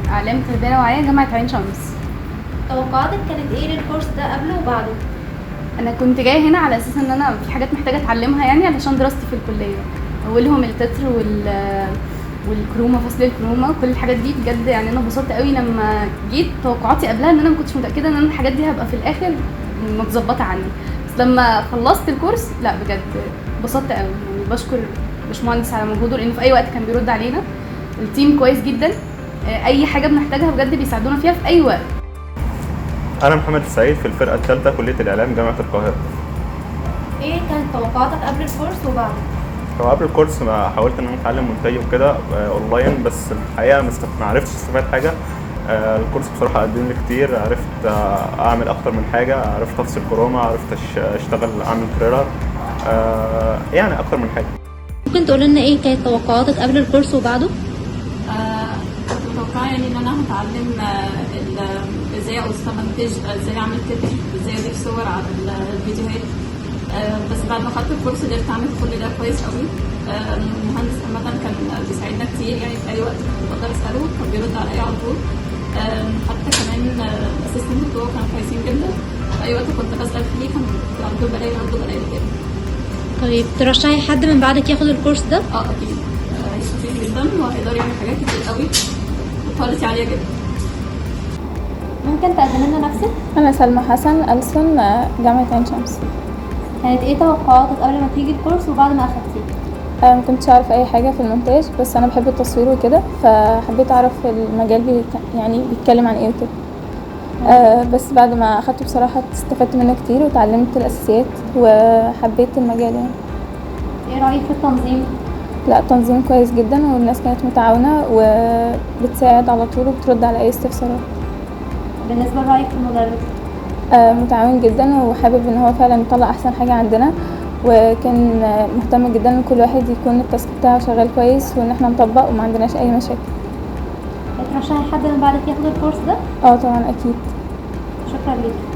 اعلام تربيه نوعيه جامعه عين شمس. توقعاتك كانت ايه للكورس ده قبله وبعده؟ انا كنت جايه هنا على اساس ان انا في حاجات محتاجه اتعلمها يعني علشان دراستي في الكليه، اولهم التتر والكروما، فصل الكروما، كل الحاجات دي بجد يعني انا انبسطت قوي لما جيت. توقعاتي قبلها ان انا ما كنتش متاكده ان انا الحاجات دي هبقى في الاخر متظبطه عني، بس لما خلصت الكورس لا بجد انبسطت قوي. يعني بشكر باشمهندس على مجهوده، لانه في اي وقت كان بيرد علينا. التيم كويس جدا، اي حاجه بنحتاجها بجد بيساعدونا فيها في اي وقت. أنا محمد السعيد في الفرقة الثالثة كلية الإعلام جامعة القاهرة. ايه كانت توقعاتك قبل الكورس وبعده؟ هو قبل الكورس ما حاولت إن أنا أتعلم مونتاج وكده أونلاين، بس الحقيقة ما عرفتش أستفاد حاجة. الكورس بصراحة قدم لي كتير، عرفت أعمل أكتر من حاجة، عرفت أفصل كروما، عرفت أشتغل أعمل تريلر، يعني أكتر من حاجة. ممكن تقول لنا ايه كانت توقعاتك قبل الكورس وبعده؟ كنت متوقعة يعني ان انا هتعلم ازاي استمنتج، ازاي اعمل تتر، ازاي اضيف صور على الفيديوهات. بس بعد ما خدت الكورس قدرت اعمل كل ده كويس قوي. المهندس عامة كان بيساعدنا كتير، يعني في اي وقت كنت بقدر اساله كان بيرد عليا على طول. حتى كمان الاسيستنت بتوعه كانوا كويسين جدا، في اي وقت كنت بسأل فيه كان على طول بلاقي رد قليل جدا. طيب ترشحي حد من بعدك ياخد الكورس ده؟ اكيد شاطر جدا وهيقدر يعمل حاجات كتير قوي وكواليتي عاليه جدا. ممكن تقدمي لنا نفسك؟ أنا سلمى حسن ألسن، جامعة عين شمس. كانت ايه توقعاتك قبل ما تيجي الكورس وبعد ما اخدتيه؟ ما كنتش أعرف أي حاجة في المونتاج، بس أنا بحب التصوير وكده، فحبيت أعرف المجال يعني بيتكلم عن إيه وكده. بس بعد ما أخدته بصراحة استفدت منه كتير وتعلمت الأساسيات وحبيت المجال يعني. ايه رأيك في التنظيم؟ لا، التنظيم كويس جدا والناس كانت متعاونة وبتساعد على طول وبترد على أي استفسارات. بالنسبة لرأيك في المدرس؟ متعاون جدا وحابب ان هو فعلا يطلع احسن حاجة عندنا، وكان مهتم جدا ان كل واحد يكون التاسك بتاعه شغال كويس وان احنا نطبق وما عندناش اي مشاكل. ترشحي حد من بعدك ياخد الكورس ده؟ طبعا اكيد. شكرا ليكي.